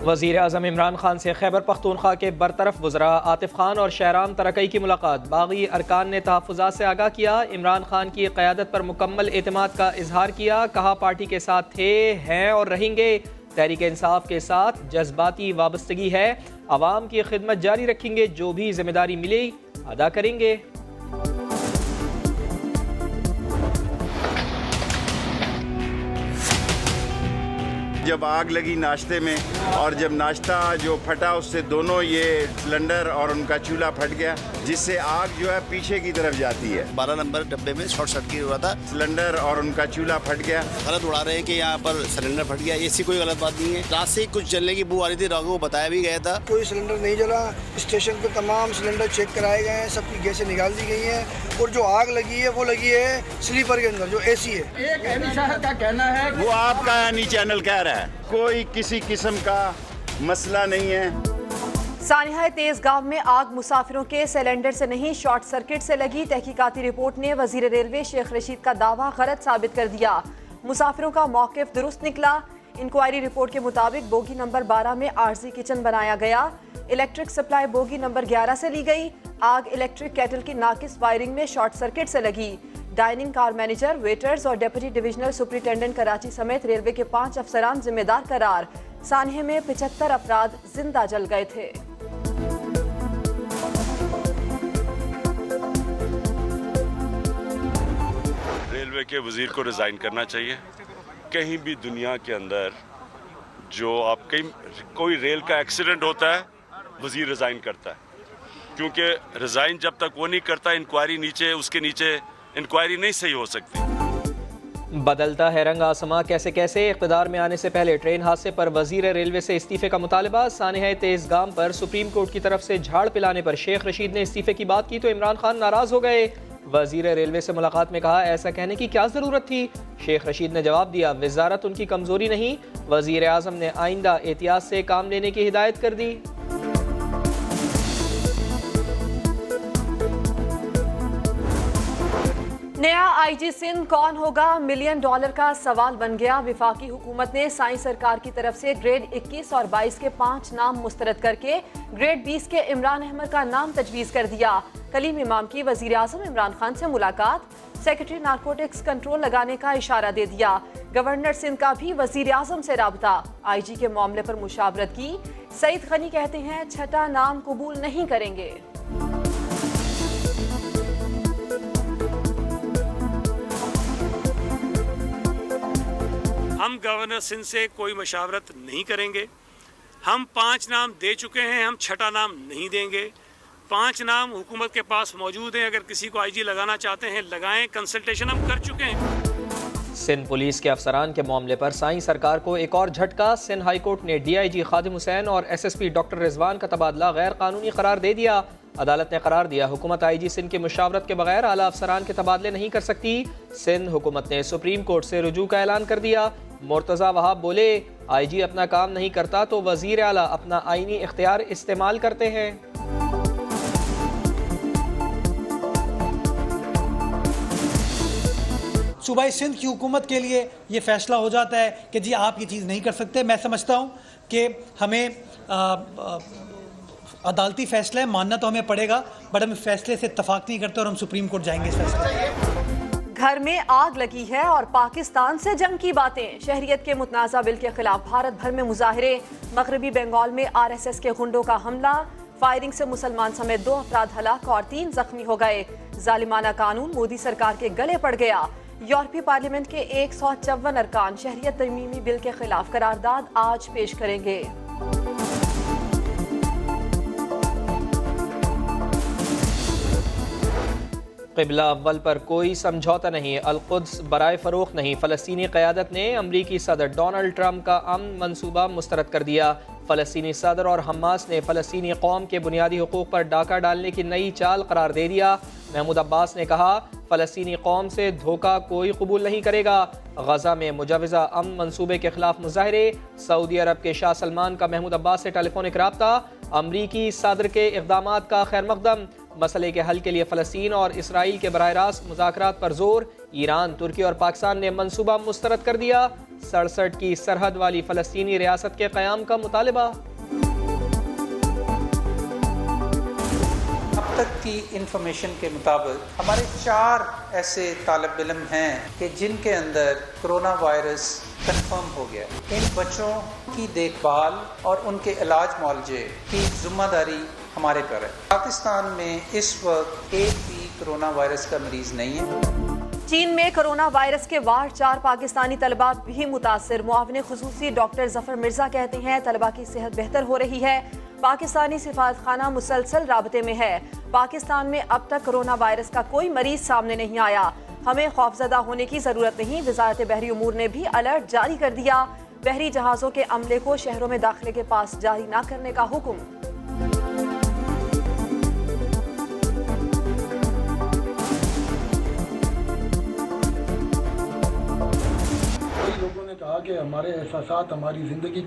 وزیر اعظم عمران خان سے خیبر پختونخوا کے برطرف وزراء عاطف خان اور شہرام ترکئی کی ملاقات۔ باغی ارکان نے تحفظات سے آگاہ کیا، عمران خان کی قیادت پر مکمل اعتماد کا اظہار کیا، کہا پارٹی کے ساتھ تھے، ہیں اور رہیں گے، تحریک انصاف کے ساتھ جذباتی وابستگی ہے، عوام کی خدمت جاری رکھیں گے، جو بھی ذمہ داری ملی ادا کریں گے۔ جب آگ لگی ناشتے میں اور جب ناشتہ جو پھٹا اس سے دونوں یہ سلنڈر اور ان کا چولہا پھٹ گیا، جس سے آگ جو ہے پیچھے کی طرف جاتی ہے۔ 12 نمبر ڈبے میں شارٹ سرکٹ ہوا تھا، سلنڈر اور ان کا چولہا پھٹ گیا۔ غلط اڑا رہے ہیں کہ یہاں پر سلنڈر پھٹ گیا، ایسی کوئی غلط بات نہیں ہے۔ رات سے کچھ جلنے کی بو آ رہی تھی، راگوں کو بتایا بھی گیا تھا۔ کوئی سلنڈر نہیں جلا، اسٹیشن پہ تمام سلنڈر چیک کرائے گئے ہیں، سب کی گیسیں نکال دی گئی ہیں، اور جو آگ لگی ہے وہ لگی ہے سلیپر کے اندر جو اے سی ہے۔ ایک اہم شہر کا کہنا ہے وہ آپ کا یعنی چینل کہہ رہا ہے، کوئی کسی قسم کا مسئلہ نہیں ہے۔ سانحہ تیز گاؤں میں آگ مسافروں کے سلنڈر سے نہیں شارٹ سرکٹ سے لگی۔ تحقیقاتی رپورٹ نے وزیر ریلوے شیخ رشید کا دعویٰ غلط ثابت کر دیا، مسافروں کا موقف درست نکلا۔ انکوائری رپورٹ کے مطابق بوگی نمبر 12 میں عارضی کچن بنایا گیا، الیکٹرک سپلائی بوگی نمبر 11 سے لی گئی۔ آگ الیکٹرک کیٹل کی ناقص وائرنگ میں شارٹ سرکٹ سے لگی۔ ڈائننگ کار مینیجر، ویٹرز اور ڈپٹی ڈویژنل سپرنٹینڈنٹ کراچی سمیت ریلوے کے 5 افسران ذمہ دار قرار۔ سانحے میں 75 افراد زندہ جل گئے تھے۔ ریلوے کے وزیر کو ریزائن کرنا چاہیے۔ کہیں بھی دنیا کے اندر جو آپ کوئی ریل کا ایکسیڈنٹ ہوتا ہے، وزیر ریزائن کرتا ہے، کیونکہ ریزائن جب تک وہ نہیں کرتا اس کے نیچے انکوائری نہیں صحیح ہو سکتی۔ بدلتا ہے رنگ آسماں کیسے کیسے، اقتدار میں آنے سے پہلے ٹرین حادثے پر وزیر ریلوے سے استعفے کا مطالبہ۔ سانحہ تیز گام پر سپریم کورٹ کی طرف سے جھاڑ پلانے پر شیخ رشید نے استعفے کی بات کی تو عمران خان ناراض ہو گئے۔ وزیر ریلوے سے ملاقات میں کہا ایسا کہنے کی کیا ضرورت تھی؟ شیخ رشید نے جواب دیا وزارت ان کی کمزوری نہیں، وزیر اعظم نے آئندہ احتیاط سے کام لینے کی ہدایت کر دی۔ نیا آئی جی سندھ کون ہوگا؟ $1 ملین کا سوال بن گیا۔ وفاقی حکومت نے سائیں سرکار کی طرف سے گریڈ 21 اور 22 کے 5 نام مسترد کر کے گریڈ 20 کے عمران احمد کا نام تجویز کر دیا۔ کلیم امام کی وزیر اعظم عمران خان سے ملاقات، سیکرٹری نارکوٹکس کنٹرول لگانے کا اشارہ دے دیا۔ گورنر سندھ کا بھی وزیر اعظم سے رابطہ، آئی جی کے معاملے پر مشاورت کی۔ سعید غنی کہتے ہیں چھٹا نام قبول نہیں کریں گے۔ ہم گورنر سندھ سے کوئی مشاورت نہیں کریں گے۔ ہم 5 نام دے چکے ہیں، ہم چھٹا نام نہیں دیں گے۔ 5 نام حکومت کے پاس موجود ہیں، اگر کسی کو آئی جی لگانا چاہتے ہیں لگائیں، کنسلٹیشن ہم کر چکے ہیں۔ سندھ پولیس کے افسران کے معاملے پر سائیں سرکار کو ایک اور جھٹکا۔ سندھ ہائی کورٹ نے ڈی آئی جی خادم حسین اور ایس ایس پی ڈاکٹر رضوان کا تبادلہ غیر قانونی قرار دے دیا۔ عدالت نے قرار دیا حکومت آئی جی سندھ کی مشاورت کے بغیر اعلیٰ افسران کے تبادلے نہیں کر سکتی۔ سندھ حکومت نے سپریم کورٹ سے رجوع کا اعلان کر دیا۔ مرتضی وہاب بولے آئی جی اپنا کام نہیں کرتا تو وزیر اعلیٰ اپنا آئینی اختیار استعمال کرتے ہیں۔ صوبائی سندھ کی حکومت کے لیے یہ فیصلہ ہو جاتا ہے کہ جی آپ یہ چیز نہیں کر سکتے۔ میں سمجھتا ہوں کہ ہمیں عدالتی فیصلہ ماننا تو ہمیں پڑے گا، بٹ ہم فیصلے سے اتفاق نہیں کرتے اور ہم سپریم کورٹ جائیں گے اس فیصلے۔ گھر میں آگ لگی ہے اور پاکستان سے جنگ کی باتیں۔ شہریت کے متنازع بل کے خلاف بھارت بھر میں مظاہرے۔ مغربی بنگال میں آر ایس ایس کے غنڈوں کا حملہ، فائرنگ سے مسلمان سمیت 2 افراد ہلاک اور 3 زخمی ہو گئے۔ ظالمانہ قانون مودی سرکار کے گلے پڑ گیا۔ یورپی پارلیمنٹ کے 154 ارکان شہریت ترمیمی بل کے خلاف قرارداد آج پیش کریں گے۔ قبلہ اول پر کوئی سمجھوتا نہیں، القدس برائے فروخت نہیں۔ فلسطینی قیادت نے امریکی صدر ڈونلڈ ٹرمپ کا امن منصوبہ مسترد کر دیا۔ فلسطینی صدر اور حماس نے فلسطینی قوم کے بنیادی حقوق پر ڈاکہ ڈالنے کی نئی چال قرار دے دیا۔ محمود عباس نے کہا فلسطینی قوم سے دھوکہ کوئی قبول نہیں کرے گا۔ غزہ میں مجوزہ امن منصوبے کے خلاف مظاہرے۔ سعودی عرب کے شاہ سلمان کا محمود عباس سے ٹیلی فونک رابطہ۔ امریکی صدر کے اقدامات کا خیر مقدم۔ مسئلے کے حل کے لیے فلسطین اور اسرائیل کے براہ راست مذاکرات پر زور، ایران، ترکی اور پاکستان نے منصوبہ مسترد کر دیا، 67 کی سرحد والی فلسطینی ریاست کے قیام کا مطالبہ۔ اب تک کی انفارمیشن کے مطابق ہمارے 4 ایسے طالب علم ہیں کہ جن کے اندر کرونا وائرس کنفرم ہو گیا۔ ان بچوں کی دیکھ بھال اور ان کے علاج معالجے کی ذمہ داری ہمارے پر ہے۔ پاکستان میں اس وقت ایک بھی کرونا وائرس کا مریض نہیں ہے۔ چین میں کرونا وائرس کے وار 4 پاکستانی طلباء بھی متاثر۔ معاون خصوصی ڈاکٹر ظفر مرزا کہتے ہیں طلباء کی صحت بہتر ہو رہی ہے۔ پاکستانی سفارت خانہ مسلسل رابطے میں ہے۔ پاکستان میں اب تک کرونا وائرس کا کوئی مریض سامنے نہیں آیا۔ ہمیں خوفزدہ ہونے کی ضرورت نہیں۔ وزارت بحری امور نے بھی الرٹ جاری کر دیا۔ بحری جہازوں کے عملے کو شہروں میں داخلے کے پاس جاری نہ کرنے کا حکم۔ لوگوں نے کہا کہ ہمارے احساسات، ہماری زندگی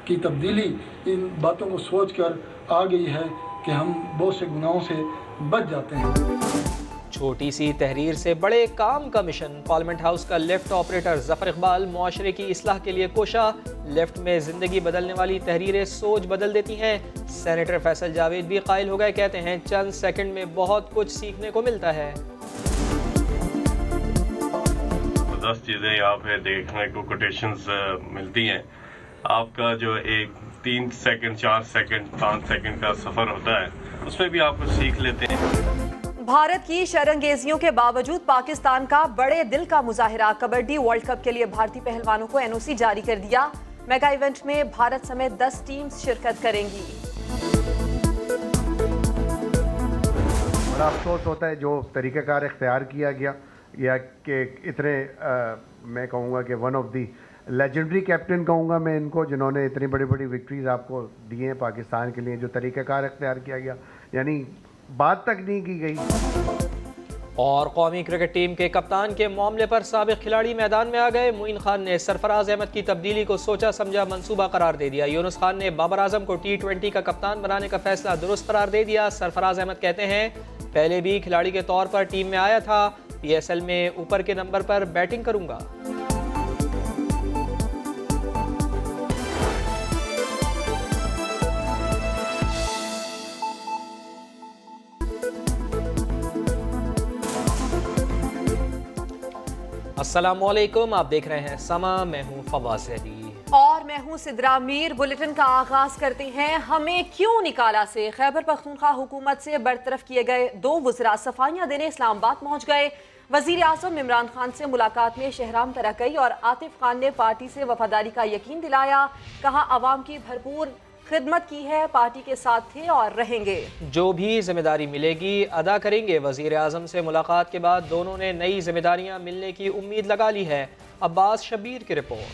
کی تبدیلی ان باتوں کو سوچ کر آ گئی ہے کہ ہم بہت سے گناہوں سے بچ جاتے ہیں۔ چھوٹی سی تحریر سے بڑے کام کا مشن۔ پارلیمنٹ ہاؤس کا لیفٹ آپریٹر ظفر اقبال معاشرے کی اصلاح کے لیے کوشاں۔ لیفٹ میں زندگی بدلنے والی تحریریں سوچ بدل دیتی ہیں۔ سینیٹر فیصل جاوید بھی قائل ہو گئے، کہتے ہیں چند سیکنڈ میں بہت کچھ سیکھنے کو ملتا ہے۔ 10 چیزیں یہاں پہ دیکھنے کو کوٹیشنز ملتی ہیں۔ آپ کا جو ایک 3 سیکنڈ 4 سیکنڈ 5 سیکنڈ کا سفر ہوتا ہے، اس میں بھی آپ کچھ سیکھ لیتے ہیں۔ بھارت کی شرانگیزیوں کے باوجود پاکستان کا بڑے دل کا مظاہرہ۔ کبڈی ورلڈ کپ کے لیے بھارتی پہلوانوں کو NOC جاری کر دیا۔ میگا ایونٹ میں بھارت سمیت 10 ٹیمز شرکت کریں گی۔ بڑا افسوس ہوتا ہے جو طریقہ کار اختیار کیا گیا، یا کہ اتنے میں کہوں گا کہ one of the legendary captain کہوں گا میں ان کو، جنہوں نے اتنی بڑی بڑی وکٹریز آپ کو دی ہیں پاکستان کے لیے، جو طریقہ کار اختیار کیا گیا یعنی بات تک نہیں کی گئی۔ اور قومی کرکٹ ٹیم کے کپتان کے معاملے پر سابق کھلاڑی میدان میں آ گئے۔ معین خان نے سرفراز احمد کی تبدیلی کو سوچا سمجھا منصوبہ قرار دے دیا۔ یونس خان نے بابر اعظم کو T20 کا کپتان بنانے کا فیصلہ درست قرار دے دیا۔ سرفراز احمد کہتے ہیں پہلے بھی کھلاڑی کے طور پر ٹیم میں آیا تھا، PSL میں اوپر کے نمبر پر بیٹنگ کروں گا۔ السلام علیکم، آپ دیکھ رہے ہیں سما، میں ہوں فواز علی اور میں ہوں سدرا میر۔ بلیٹن کا آغاز کرتے ہیں ہمیں کیوں نکالا سے۔ خیبر پختونخوا حکومت سے برطرف کیے گئے 2 وزراء صفائیاں دینے اسلام آباد پہنچ گئے۔ وزیر اعظم عمران خان سے ملاقات میں شہرام ترقی اور عاطف خان نے پارٹی سے وفاداری کا یقین دلایا۔ کہا عوام کی بھرپور خدمت کی ہے، پارٹی کے ساتھ تھے اور رہیں گے۔ جو بھی ذمہ داری ملے گی ادا کریں گے۔ وزیر اعظم سے ملاقات کے بعد دونوں نے نئی ذمہ داریاں ملنے کی امید لگا لی ہے۔ عباس شبیر کی رپورٹ۔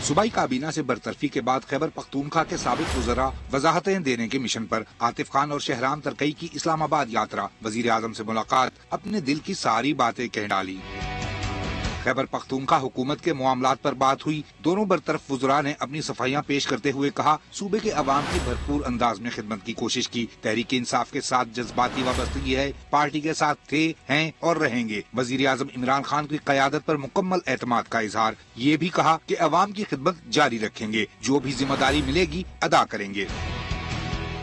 صوبائی کابینہ سے برطرفی کے بعد خیبر پختونخوا کے سابق وزراء وضاحتیں دینے کے مشن پر عاطف خان اور شہرام ترقی کی اسلام آباد یاترا۔ وزیر اعظم سے ملاقات، اپنے دل کی ساری باتیں کہہ ڈالی۔ خیبر پختونخوا حکومت کے معاملات پر بات ہوئی۔ دونوں برطرف وزراء نے اپنی صفائیاں پیش کرتے ہوئے کہا صوبے کے عوام کی بھرپور انداز میں خدمت کی کوشش کی۔ تحریک انصاف کے ساتھ جذباتی وابستگی ہے، پارٹی کے ساتھ تھے، ہیں اور رہیں گے۔ وزیر اعظم عمران خان کی قیادت پر مکمل اعتماد کا اظہار۔ یہ بھی کہا کہ عوام کی خدمت جاری رکھیں گے، جو بھی ذمہ داری ملے گی ادا کریں گے۔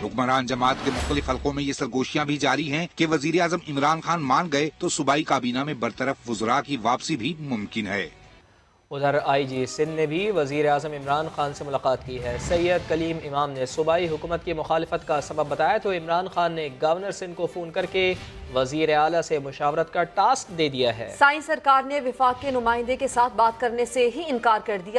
حکمران جماعت کے مختلف حلقوں میں یہ سرگوشیاں بھی جاری ہیں کہ وزیر اعظم عمران خان مان گئے تو صوبائی کابینہ میں برطرف وزراء کی واپسی بھی ممکن ہے۔ ادھر IG سندھ نے بھی وزیر اعظم عمران خان سے ملاقات کی ہے۔ سید کلیم امام نے صوبائی حکومت کی مخالفت کا سبب بتایا تو عمران خان نے گورنر سندھ کو فون کر کے وزیر اعلیٰ سے مشاورت کا ٹاسک دے دیا ہے۔ سائیں سرکار نے وفاق کے نمائندے کے ساتھ بات کرنے سے ہی انکار کر دیا۔